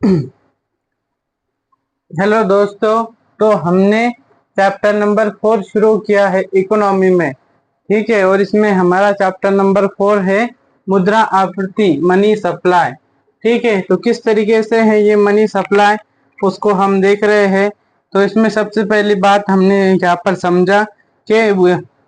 Hello दोस्तों। तो हमने चैप्टर नंबर 4 शुरू किया है इकोनॉमी में। ठीक है, और इसमें हमारा चैप्टर नंबर 4 है मुद्रा आपूर्ति, मनी सप्लाई। ठीक है, तो किस तरीके से है ये मनी सप्लाई, उसको हम देख रहे हैं। तो इसमें सबसे पहली बात हमने यहाँ पर समझा कि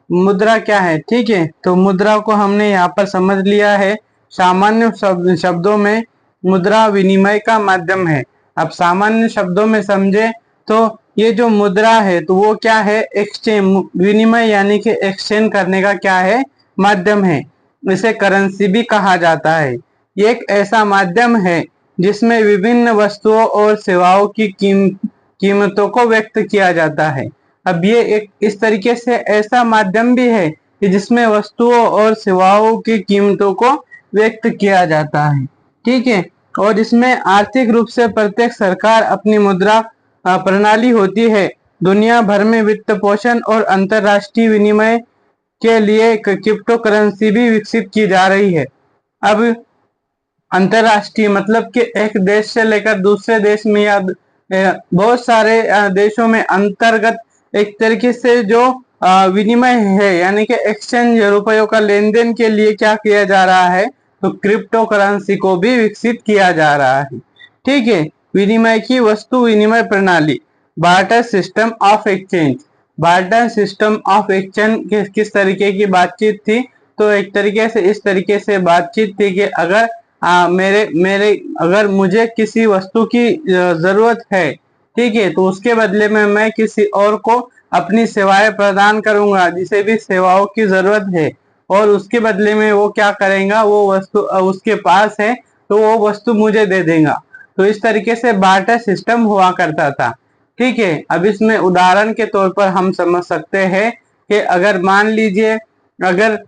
मुद्रा क्या है। ठीक है, तो मुद्रा को हमने यहाँ पर समझ लिया है। सामान्य शब्दों में मुद्रा विनिमय का माध्यम है। अब सामान्य शब्दों में समझे तो ये जो मुद्रा है तो वो क्या है, एक्सचेंज, विनिमय यानी कि एक्सचेंज करने का क्या है, माध्यम है। इसे करेंसी भी कहा जाता है। ये एक ऐसा माध्यम है जिसमें विभिन्न वस्तुओं और सेवाओं की कीमतों को व्यक्त किया जाता है। अब ये एक इस तरीके से ऐसा माध्यम भी है कि जिसमें वस्तुओं और सेवाओं की कीमतों को व्यक्त किया जाता है। ठीक है, और इसमें आर्थिक रूप से प्रत्येक सरकार अपनी मुद्रा प्रणाली होती है। दुनिया भर में वित्त पोषण और अंतरराष्ट्रीय विनिमय के लिए क्रिप्टो करेंसी भी विकसित की जा रही है। अब अंतरराष्ट्रीय मतलब कि एक देश से लेकर दूसरे देश में या बहुत सारे देशों में अंतर्गत एक तरीके से जो विनिमय है यानी कि एक्सचेंज, रुपयों का लेन देन के लिए क्या किया जा रहा है, तो क्रिप्टो करेंसी को भी विकसित किया जा रहा है। ठीक है, विनिमय की वस्तु विनिमय प्रणाली, barter system of exchange. Barter system of exchange किस तरीके की बातचीत थी, तो एक तरीके से इस तरीके से बातचीत थी कि अगर मेरे मेरे अगर मुझे किसी वस्तु की जरूरत है, ठीक है, तो उसके बदले में मैं किसी और को अपनी सेवाएं प्रदान करूंगा जिसे भी सेवाओं की जरूरत है, और उसके बदले में वो क्या करेगा, वो वस्तु उसके पास है तो वो वस्तु मुझे दे देगा। तो इस तरीके से बार्टर सिस्टम हुआ करता था। ठीक है, अब इसमें उदाहरण के तौर पर हम समझ सकते हैं कि अगर मान लीजिए अगर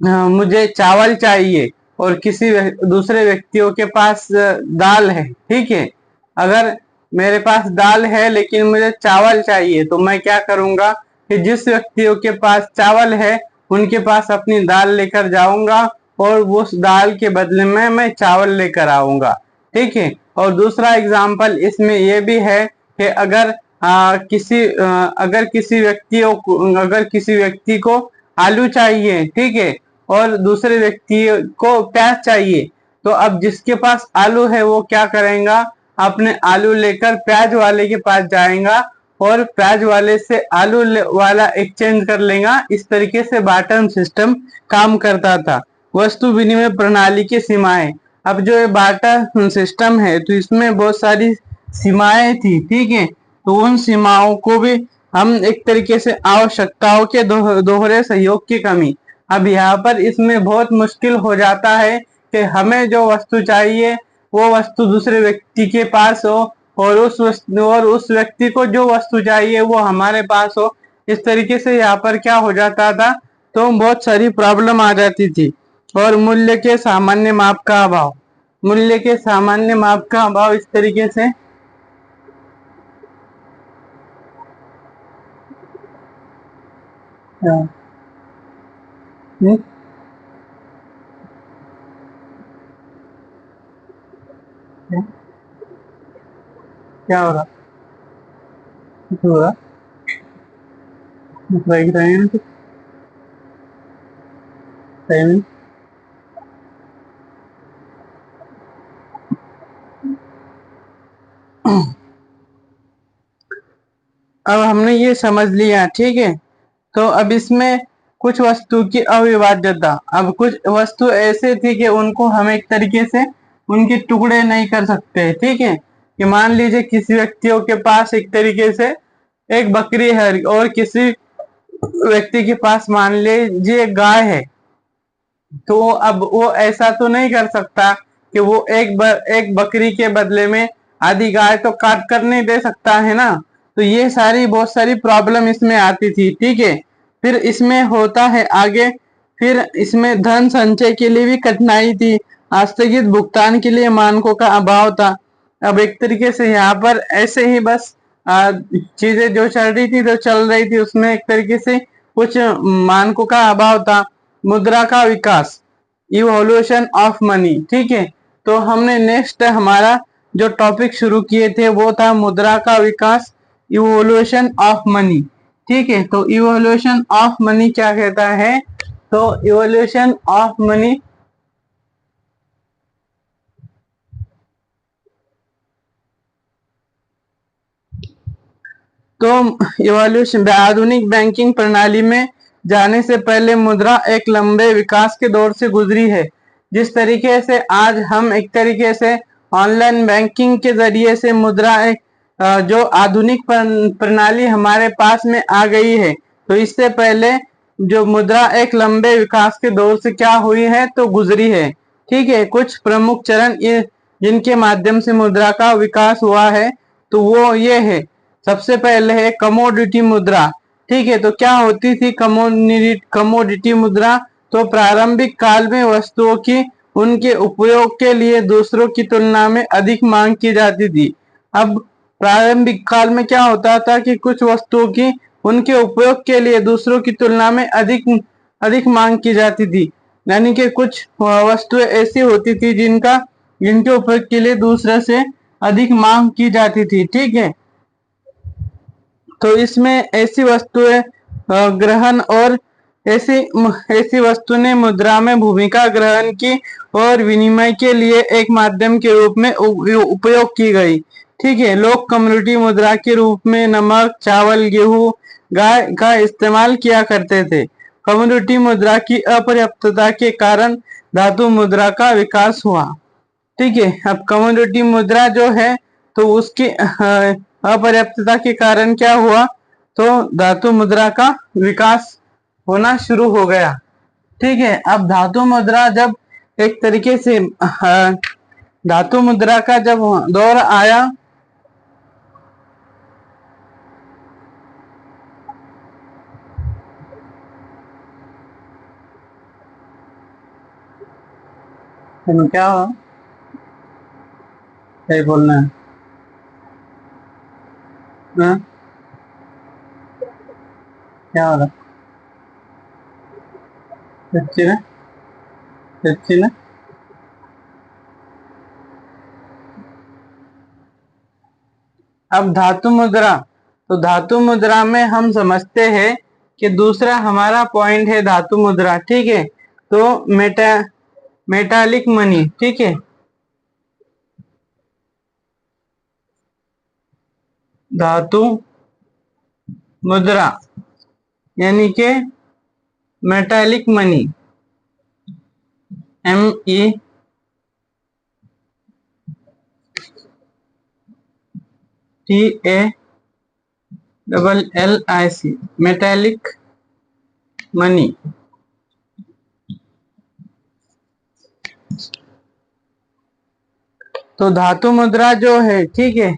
मुझे चावल चाहिए और किसी दूसरे व्यक्तियों के पास दाल है। ठीक है, अगर मेरे पास दाल है लेकिन मुझे चावल चाहिए तो मैं क्या करूंगा कि जिस व्यक्तियों के पास चावल है उनके पास अपनी दाल लेकर जाऊंगा और उस दाल के बदले में मैं चावल लेकर आऊंगा। ठीक है, और दूसरा एग्जाम्पल इसमें यह भी है कि अगर किसी व्यक्ति को आलू चाहिए, ठीक है, और दूसरे व्यक्ति को प्याज चाहिए, तो अब जिसके पास आलू है वो क्या करेगा, अपने आलू लेकर प्याज वाले के पास जाएगा और प्याज वाले से आलू वाला एक्सचेंज कर लेगा। इस तरीके से बार्टर सिस्टम काम करता था। वस्तु विनिमय प्रणाली की सीमाएं, अब जो ये बार्टर सिस्टम है तो इसमें बहुत सारी सीमाएं थी। ठीक है, तो उन सीमाओं को भी हम एक तरीके से आवश्यकताओं के दोहरे सहयोग की कमी, अब यहाँ पर इसमें बहुत मुश्किल हो जाता है कि हमें जो वस्तु चाहिए वो वस्तु दूसरे व्यक्ति के पास हो और उस व्यक्ति को जो वस्तु चाहिए वो हमारे पास हो। इस तरीके से यहाँ पर क्या हो जाता था, तो बहुत सारी प्रॉब्लम आ जाती थी। और मूल्य के सामान्य माप का अभाव, मूल्य के सामान्य माप का अभाव इस तरीके से हम्म, क्या हो रहा, कुछ हो रहा, देख रहे हैं टाइमिंग। अब हमने ये समझ लिया। ठीक है, तो अब इसमें कुछ वस्तु की अविभाज्यता, अब कुछ वस्तु ऐसे थी कि उनको हम एक तरीके से उनके टुकड़े नहीं कर सकते। ठीक है, कि मान लीजिए किसी व्यक्तियों के पास एक तरीके से एक बकरी है और किसी व्यक्ति के पास मान लीजिए गाय है, तो अब वो ऐसा तो नहीं कर सकता कि वो एक बकरी के बदले में आधी गाय तो काट कर नहीं दे सकता है ना। तो ये सारी बहुत सारी प्रॉब्लम इसमें आती थी। ठीक है, फिर इसमें होता है आगे, फिर इसमें धन संचय के लिए भी कठिनाई थी। आस्थगित भुगतान के लिए मानकों का अभाव था। अब एक तरीके से यहाँ पर ऐसे ही बस चीजें जो चल रही थी तो चल रही थी, उसमें एक तरीके से कुछ मानकों का अभाव था। मुद्रा का विकास, इवोल्यूशन ऑफ मनी। ठीक है, तो हमने नेक्स्ट हमारा जो टॉपिक शुरू किए थे वो था मुद्रा का विकास, इवोल्यूशन ऑफ मनी। ठीक है, तो इवोल्यूशन ऑफ मनी क्या कहता है? तो इवोल्यूशन ऑफ मनी तो इवोल्यूशन आधुनिक बैंकिंग प्रणाली में जाने से पहले मुद्रा एक लंबे विकास के दौर से गुजरी है। जिस तरीके से आज हम एक तरीके से ऑनलाइन बैंकिंग के जरिए से मुद्रा एक जो आधुनिक प्रणाली हमारे पास में आ गई है, तो इससे पहले जो मुद्रा एक लंबे विकास के दौर से क्या हुई है, तो गुजरी है। ठीक है, कुछ प्रमुख चरण ये जिनके माध्यम से मुद्रा का विकास हुआ है, तो वो ये है। सबसे पहले है कमोडिटी मुद्रा। ठीक है, तो क्या होती थी कमोडिटी मुद्रा? तो प्रारंभिक काल में वस्तुओं की उनके उपयोग के लिए दूसरों की तुलना में अधिक मांग की जाती थी। अब प्रारंभिक काल में क्या होता था कि कुछ वस्तुओं की उनके उपयोग के लिए दूसरों की तुलना में अधिक अधिक मांग की जाती थी। यानी कि कुछ वस्तुएं ऐसी होती थी जिनके उपयोग के लिए दूसरे से अधिक मांग की जाती थी। ठीक है, तो इसमें ऐसी वस्तुएं ग्रहण और ऐसी ऐसी वस्तु ने मुद्रा में भूमिका ग्रहण की और विनिमय के लिए एक माध्यम के रूप में उपयोग की गई। ठीक है, लोग कम्युनिटी मुद्रा के रूप में नमक, चावल, गेहूं, गाय का इस्तेमाल किया करते थे। कम्युनिटी मुद्रा की अपर्याप्तता के कारण धातु मुद्रा का विकास हुआ। ठीक है, अब कमोडिटी मुद्रा जो है, तो उसकी अपर्याप्तता के कारण क्या हुआ? तो धातु मुद्रा का विकास होना शुरू हो गया। ठीक है, अब धातु मुद्रा जब एक तरीके से धातु मुद्रा का जब दौर आया, क्या हुआ? क्या बोलना है? हाँ? क्या हो रहा? सच्ची में? सच्ची में? अब धातु मुद्रा, तो धातु मुद्रा में हम समझते हैं कि दूसरा हमारा पॉइंट है धातु मुद्रा। ठीक है, तो मेटालिक मनी। ठीक है, धातु मुद्रा यानी कि metallic money, METALLIC, metallic money. तो धातु मुद्रा जो है, ठीक है,